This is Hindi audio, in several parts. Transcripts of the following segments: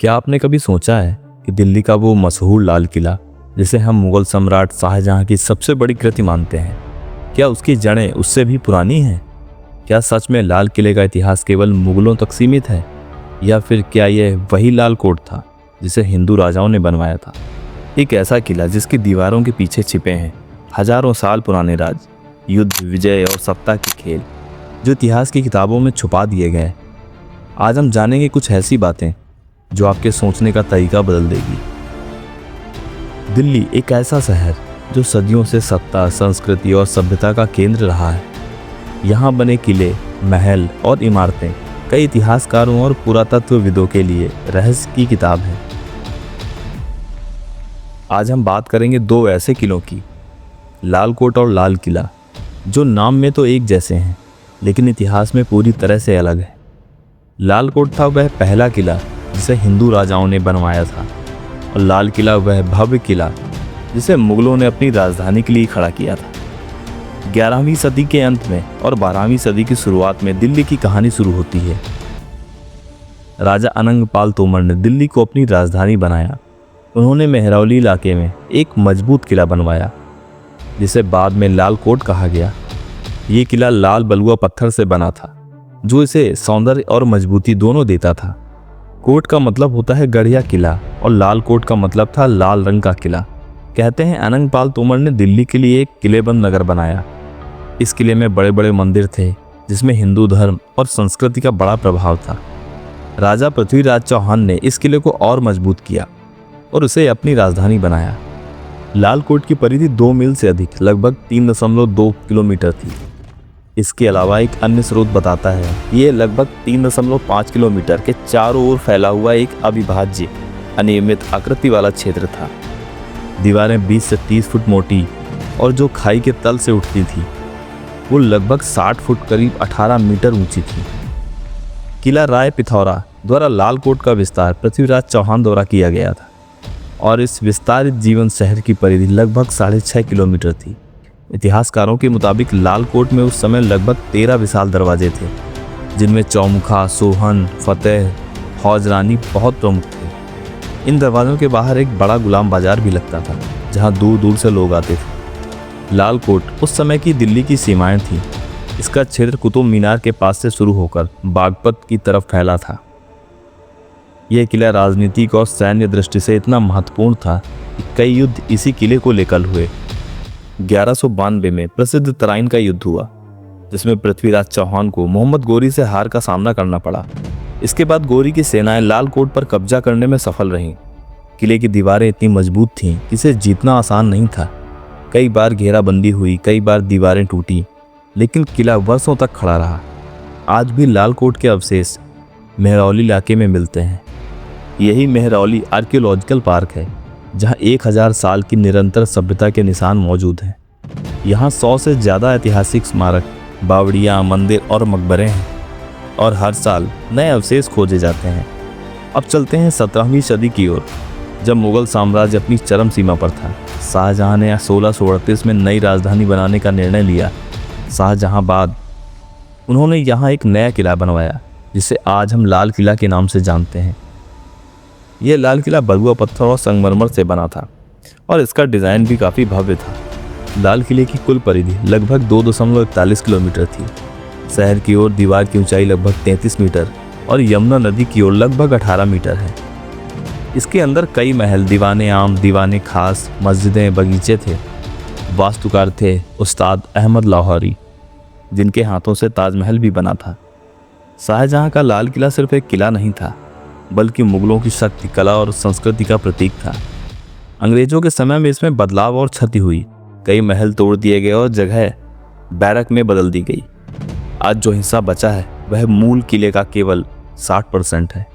क्या आपने कभी सोचा है कि दिल्ली का वो मशहूर लाल किला, जिसे हम मुगल सम्राट शाहजहां की सबसे बड़ी कृति मानते हैं, क्या उसकी जड़ें उससे भी पुरानी हैं? क्या सच में लाल किले का इतिहास केवल मुगलों तक सीमित है, या फिर क्या यह वही लाल कोट था जिसे हिंदू राजाओं ने बनवाया था? एक ऐसा किला जिसकी दीवारों के पीछे छिपे हैं हजारों साल पुराने राज, युद्ध, विजय और सत्ता के खेल, जो इतिहास की किताबों में छुपा दिए गए। आज हम जानेंगे कुछ ऐसी बातें जो आपके सोचने का तरीका बदल देगी। दिल्ली एक ऐसा शहर जो सदियों से सत्ता, संस्कृति और सभ्यता का केंद्र रहा है। यहाँ बने किले, महल और इमारतें कई इतिहासकारों और पुरातत्वविदों के लिए रहस्य की किताब है। आज हम बात करेंगे दो ऐसे किलों की, लाल कोट और लाल किला, जो नाम में तो एक जैसे हैं लेकिन इतिहास में पूरी तरह से अलग है। लाल कोट था वह पहला किला जिसे हिंदू राजाओं ने बनवाया था, और लाल किला वह भव्य किला जिसे मुगलों ने अपनी राजधानी के लिए खड़ा किया था। 11वीं सदी के अंत में और 12वीं सदी की शुरुआत में दिल्ली की कहानी शुरू होती है। राजा अनंगपाल तोमर ने दिल्ली को अपनी राजधानी बनाया। उन्होंने मेहरौली इलाके में एक मजबूत किला बनवाया जिसे बाद में लाल कोट कहा गया। ये किला लाल बलुआ पत्थर से बना था, जो इसे सौंदर्य और मजबूती दोनों देता था। कोट का मतलब होता है गढ़िया किला, और लाल कोट का मतलब था लाल रंग का किला। कहते हैं अनंगपाल तोमर ने दिल्ली के लिए एक किलेबंद नगर बनाया। इस किले में बड़े बड़े मंदिर थे जिसमें हिंदू धर्म और संस्कृति का बड़ा प्रभाव था। राजा पृथ्वीराज चौहान ने इस किले को और मजबूत किया और उसे अपनी राजधानी बनाया। लाल कोट की परिधि 2 मील से अधिक, लगभग 3.2 किलोमीटर थी। इसके अलावा एक अन्य स्रोत बताता है कि ये लगभग 3.5 किलोमीटर के चारों ओर फैला हुआ एक अविभाज्य, अनियमित आकृति वाला क्षेत्र था। दीवारें 20 से 30 फुट मोटी और जो खाई के तल से उठती थी वो लगभग 60 फुट, करीब 18 मीटर ऊंची थी। किला राय पिथौरा द्वारा लाल कोट का विस्तार पृथ्वीराज चौहान द्वारा किया गया था, और इस विस्तारित जीवन शहर की परिधि लगभग 6.5 किलोमीटर थी। इतिहासकारों के मुताबिक लाल कोट में उस समय लगभग 13 विशाल दरवाजे थे, जिनमें चौमुखा, सोहन, फतेह, हौजरानी बहुत प्रमुख थे। इन दरवाजों के बाहर एक बड़ा गुलाम बाजार भी लगता था, जहां दूर दूर से लोग आते थे। लाल कोट उस समय की दिल्ली की सीमाएं थी। इसका क्षेत्र कुतुब मीनार के पास से शुरू होकर बागपत की तरफ फैला था। यह किला राजनीतिक और सैन्य दृष्टि से इतना महत्वपूर्ण था कि कई युद्ध इसी किले को लेकर हुए। 1192 में प्रसिद्ध तराइन का युद्ध हुआ, जिसमें पृथ्वीराज चौहान को मोहम्मद गोरी से हार का सामना करना पड़ा। इसके बाद गोरी की सेनाएं लाल कोट पर कब्जा करने में सफल रहीं। किले की दीवारें इतनी मजबूत थीं कि इसे जीतना आसान नहीं था। कई बार घेराबंदी हुई, कई बार दीवारें टूटी, लेकिन किला वर्षों तक खड़ा रहा। आज भी लाल कोट के अवशेष मेहरौली इलाके में मिलते हैं। यही मेहरौली आर्कियोलॉजिकल पार्क है, जहां 1000 साल की निरंतर सभ्यता के निशान मौजूद हैं। यहाँ 100 से ज़्यादा ऐतिहासिक स्मारक, बावड़ियाँ, मंदिर और मकबरे हैं, और हर साल नए अवशेष खोजे जाते हैं। अब चलते हैं 17वीं सदी की ओर, जब मुगल साम्राज्य अपनी चरम सीमा पर था। शाहजहां ने 1638 में नई राजधानी बनाने का निर्णय लिया, शाहजहांबाद। उन्होंने यहाँ एक नया किला बनवाया, जिसे आज हम लाल किला के नाम से जानते हैं। यह लाल किला बलुआ पत्थर और संगमरमर से बना था, और इसका डिज़ाइन भी काफ़ी भव्य था। लाल किले की कुल परिधि लगभग 2.41 किलोमीटर थी। शहर की ओर दीवार की ऊंचाई लगभग 33 मीटर और यमुना नदी की ओर लगभग 18 मीटर है। इसके अंदर कई महल, दीवाने आम, दीवाने खास, मस्जिदें, बगीचे थे। वास्तुकार थे उस्ताद अहमद लाहौरी, जिनके हाथों से ताजमहल भी बना था। शाहजहां का लाल किला सिर्फ एक किला नहीं था, बल्कि मुगलों की शक्ति, कला और संस्कृति का प्रतीक था। अंग्रेजों के समय में इसमें बदलाव और क्षति हुई। कई महल तोड़ दिए गए और जगह बैरक में बदल दी गई। आज जो हिस्सा बचा है वह मूल किले का केवल 60% है।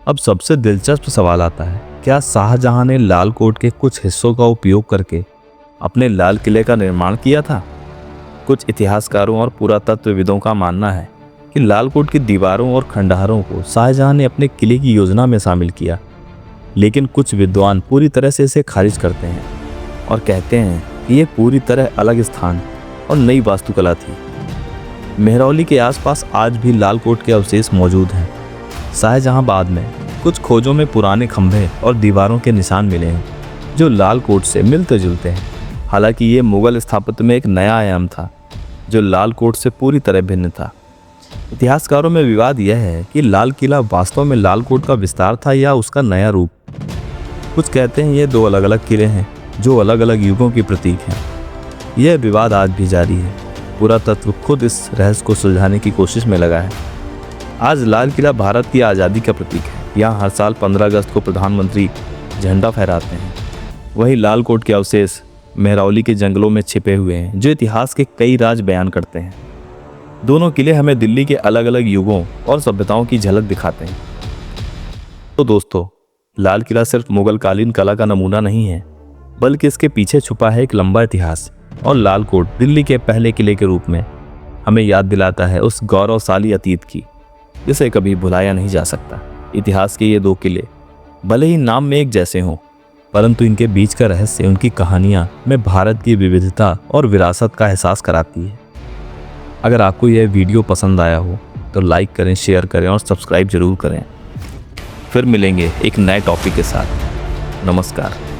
अब सबसे दिलचस्प सवाल आता है, क्या शाहजहां ने लाल कोट के कुछ हिस्सों का उपयोग करके अपने लाल किले का निर्माण किया था? कुछ इतिहासकारों और पुरातत्वविदों का मानना है कि लाल कोट की दीवारों और खंडहरों को शाहजहां ने अपने किले की योजना में शामिल किया, लेकिन कुछ विद्वान पूरी तरह से इसे खारिज करते हैं और कहते हैं कि ये पूरी तरह अलग स्थान और नई वास्तुकला थी। मेहरौली के आसपास आज भी लाल कोट के अवशेष मौजूद हैं। शाहजहांबाद में कुछ खोजों में पुराने खंभे और दीवारों के निशान मिले हैं जो लाल कोट से मिलते जुलते हैं। हालांकि ये मुगल स्थापत्य में एक नया आयाम था जो लाल कोट से पूरी तरह भिन्न था। इतिहासकारों में विवाद यह है कि लाल किला वास्तव में लाल कोट का विस्तार था या उसका नया रूप। कुछ कहते हैं ये दो अलग अलग किले हैं जो अलग अलग युगों की प्रतीक हैं। यह विवाद आज भी जारी है। पुरातत्व खुद इस रहस्य को सुलझाने की कोशिश में लगा है। आज लाल किला भारत की आज़ादी का प्रतीक है। यहाँ हर साल 15 अगस्त को प्रधानमंत्री झंडा फहराते हैं। वही लाल कोट के अवशेष मेहरौली के जंगलों में छिपे हुए हैं जो इतिहास के कई राज बयान करते हैं। दोनों किले हमें दिल्ली के अलग अलग युगों और सभ्यताओं की झलक दिखाते हैं। तो दोस्तों, लाल किला सिर्फ मुगल कालीन कला का नमूना नहीं है, बल्कि इसके पीछे छुपा है एक लंबा इतिहास। और लाल कोट दिल्ली के पहले किले के रूप में हमें याद दिलाता है उस गौरवशाली अतीत की जिसे कभी भुलाया नहीं जा सकता। इतिहास के ये दो किले भले ही नाम में एक जैसे हों, परंतु इनके बीच का रहस्य, उनकी कहानियां में भारत की विविधता और विरासत का एहसास कराती है। अगर आपको यह वीडियो पसंद आया हो तो लाइक करें, शेयर करें और सब्सक्राइब जरूर करें। फिर मिलेंगे एक नए टॉपिक के साथ। नमस्कार।